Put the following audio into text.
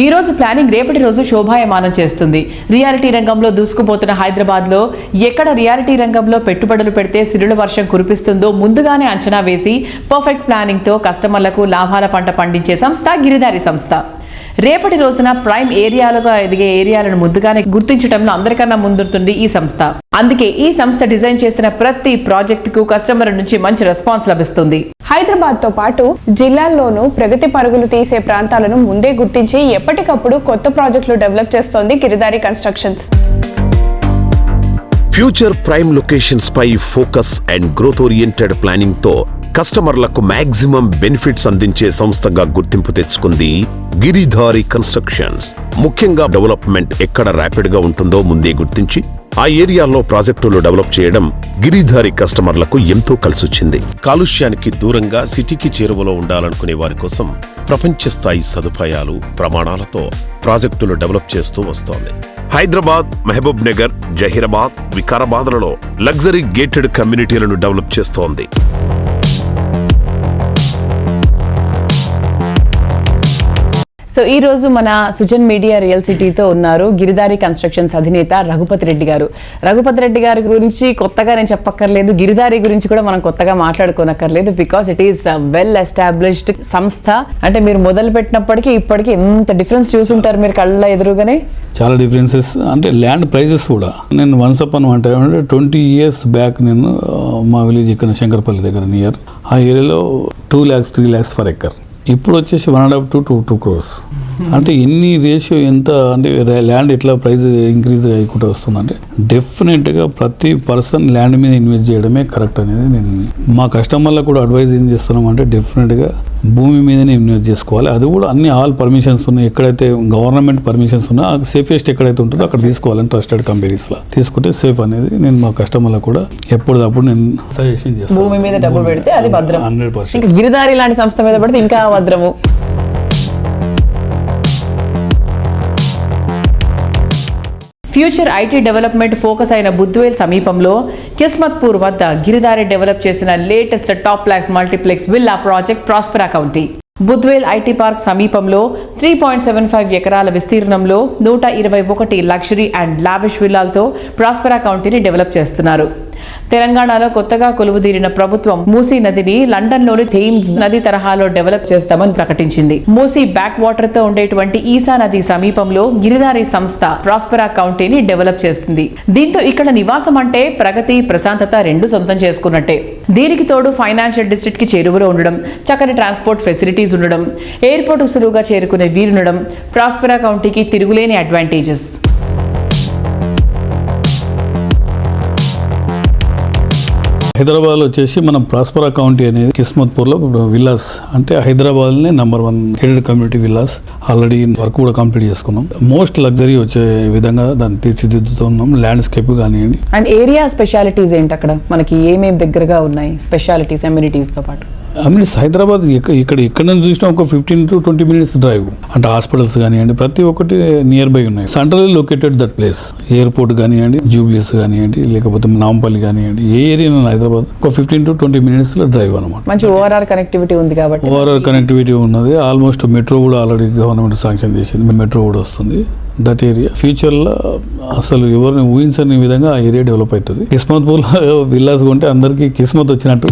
ఈ రోజు ప్లానింగ్ రేపటి రోజు శోభాయమానం చేస్తుంది. రియాలిటీ రంగంలో దూసుకుపోతున్న హైదరాబాద్లో ఎక్కడ రియాలిటీ రంగంలో పెట్టుబడులు పెడితే సిరుల వర్షం కురిపిస్తుందో ముందుగానే అంచనా వేసి పర్ఫెక్ట్ ప్లానింగ్తో కస్టమర్లకు లాభాల పంట పండించే సంస్థ గిరిధారి సంస్థ. రేపటి రోజున ప్రైమ్ ఏరియాలుగా ఎదిగే ఏరియాలను ముందుగానే గుర్తించడంలో అందరికన్నా ముందుంటుంది ఈ సంస్థ. అందుకే ఈ సంస్థ డిజైన్ చేసిన ప్రతి ప్రాజెక్టుకు కస్టమర్ నుంచి మంచి రెస్పాన్స్ లభిస్తుంది. హైదరాబాద్ తో పాటు జిల్లాల్లోనూ ప్రగతి పరుగులు తీసే ప్రాంతాలను ముందే గుర్తించి ఎప్పటికప్పుడు కొత్త ప్రాజెక్టులు డెవలప్ చేస్తోంది Giridhari constructions. Future prime locations పై focus and growth oriented planning తో కస్టమర్లకు మాక్సిమం బెనిఫిట్స్ అందించే సంస్థగా గుర్తింపు తెచ్చుకుంది గిరిధారి కన్స్ట్రక్షన్స్. ముఖ్యంగా డెవలప్మెంట్ ఎక్కడ ర్యాపిడ్ గా ఉంటుందో ముందే గుర్తించి ఆ ఏరియాలో ప్రాజెక్టులు డెవలప్ చేయడం గిరిధారి కస్టమర్లకు ఎంతో కలిసొచ్చింది. కాలుష్యానికి దూరంగా సిటీకి చేరువలో ఉండాలనుకునే వారి కోసం ప్రపంచ స్థాయి సదుపాయాలు ప్రమాణాలతో ప్రాజెక్టులు డెవలప్ చేస్తూ వస్తోంది. హైదరాబాద్, మహబూబ్ నగర్, జహీరాబాద్, వికారాబాద్లలో లగ్జరీ గేటెడ్ కమ్యూనిటీలను డెవలప్ చేస్తోంది. సో ఈ రోజు మన సుజన్ మీడియా రియల్ సిటీతో ఉన్నారు గిరిధారి కన్స్ట్రక్షన్స్ అధినేత రఘుపతి రెడ్డి గారు. రఘుపతి రెడ్డి గారి గురించి కొత్తగా నేను చెప్పక్కర్లేదు, గిరిధారి గురించి కూడా మనం కొత్తగా మాట్లాడుకోనక్కర్లేదు. Because it is well established సంస్థ. అంటే మీరు మొదలు పెట్టినప్పటికీ ఇప్పటికీ ఎంత డిఫరెన్స్ చూసుంటారు మీరు కళ్ళ ఎదురుగానే. చాలా డిఫరెన్సెస్ అంటే ల్యాండ్ ప్రైజెస్ కూడా. నేను వన్స్ అపాన్ అంటే 20 years బ్యాక్ నేను మా విలేజ్ ఇక్కడ శంకర్పల్లి దగ్గర నియర్ ఆ ఏరియాలో 2 lakhs 3 lakhs ఫర్ ఎకర్. ఇప్పుడు వచ్చేసి 1.5 to 2 crores. అంటే ఎన్ని రేషియో ఎంత అంటే ల్యాండ్ ఎట్లా ప్రైస్ ఇంక్రీజ్ అయ్యకుండా వస్తుందంటే డెఫినెట్గా ప్రతి పర్సన్ ల్యాండ్ మీద ఇన్వెస్ట్ చేయడమే కరెక్ట్ అనేది నేను మా కస్టమర్లకు కూడా అడ్వైజ్ ఏం చేస్తున్నాం అంటే డెఫినెట్గా భూమి మీదనే ఇన్వెస్ట్ చేసుకోవాలి. అది కూడా అన్ని ఆల్ పర్మిషన్స్ ఉన్నాయి, ఎక్కడైతే గవర్నమెంట్ పర్మిషన్స్ ఉన్నాయో సేఫెస్ట్ ఎక్కడైతే ఉంటుందో అక్కడ తీసుకోవాలని ట్రస్టెడ్ కంపెనీస్లో తీసుకుంటే సేఫ్ అనేది నేను మా కస్టమర్లకు కూడా ఎప్పటికప్పుడు నేను సజెషన్ చేస్తాను. భూమి మీద డబ్బులు పెడితే అది భద్రం. 100%. గిరిధారి లాంటి సంస్థ మీద పడితే ఇంకా భద్రము. ఫ్యూచర్ ఐటీ డెవలప్మెంట్ ఫోకస్ అయిన బుద్వేల్ సమీపంలో కిస్మత్పూర్ వద్ద గిరిధారి డెవలప్ చేసిన లేటెస్ట్ టాప్ ప్లాక్స్ multiplex villa project Prospera County. Budvel IT park సమీపంలో 3.75 ఎకరాల విస్తీర్ణంలో 121 లగ్జరీ అండ్ లావిష్ విల్లాలతో ప్రాస్పెరా కౌంటీని డెవలప్ చేస్తున్నారు. తెలంగాణలో కొత్తగా కొలువుదీరిన ప్రభుత్వం మూసీ నదిని లండన్లోని థేమ్స్ నది తరహాలో డెవలప్ చేస్తామని ప్రకటించింది. మూసీ బ్యాక్ వాటర్ తో ఉండేటువంటి ఈసా నది సమీపంలో గిరిధారి సంస్థ ప్రాస్పెరా కౌంటీని డెవలప్ చేస్తుంది. దీంతో ఇక్కడ నివాసం అంటే ప్రగతి, ప్రశాంతత రెండు సొంతం చేసుకున్నట్టే. దీనికి తోడు ఫైనాన్షియల్ డిస్ట్రిక్ట్ కి చేరువలో ఉండడం, చక్కని ట్రాన్స్పోర్ట్ ఫెసిలిటీస్ ఉండడం, ఎయిర్పోర్ట్ సులువుగా చేరుకునే వీలుండడం ప్రాస్పెరా కౌంటీకి తిరుగులేని అడ్వాంటేజెస్. హైదరాబాద్లో వచ్చేసి మనం ప్రాస్పెరా కౌంటీ అనేది కిస్మత్పూర్లో విల్లాస్ అంటే హైదరాబాద్లోనే #1 gated community villas already work కూడా కంప్లీట్ చేసుకున్నాం. మోస్ట్ లగ్జరీ వచ్చే విధంగా దాన్ని తీర్చిదిద్దుతున్నాం. ల్యాండ్స్కేప్ కానివ్వండి. అండ్ ఏరియా స్పెషాలిటీస్ ఏంటి అక్కడ మనకి ఏమేమి దగ్గరగా ఉన్నాయి స్పెషాలిటీస్ అమ్యూనిటీస్ తో పాటు? అమ్యూనిటీస్ హైదరాబాద్ ఎక్కడ నుంచి చూసినా ఒక 15 to 20 minutes డ్రైవ్. అంటే హాస్పిటల్స్ కానివ్వండి ప్రతి ఒక్కటి నియర్ బై ఉన్నాయి. Central located that place. Airport కానివ్వండి, జూబ్లీస్ కానివ్వండి, లేకపోతే నాంపల్లి కానివ్వండి, ఏ ఏరియా హైదరాబాద్ ఒక 15 to 20 minutes డ్రైవ్ అనమాట. మంచి ఓఆర్ఆర్ కనెక్టివిటీ ఉంది కాబట్టి ఓఆర్ఆర్ కనెక్టివిటీ ఉన్నది. ఆల్మోస్ట్ మెట్రో కూడా ఆల్రెడీ గవర్నమెంట్ శాంక్షన్ చేసింది. మెట్రో కూడా వస్తుంది. దట్ ఏరియా ఫ్యూచర్లో అసలు ఎవరిని ఊహించని విధంగా ఆ ఏరియా డెవలప్ అవుతుంది. కిస్మత్పూర్లో విల్లాస్ కొంటే అందరికీ కిస్మత్ వచ్చినట్టు.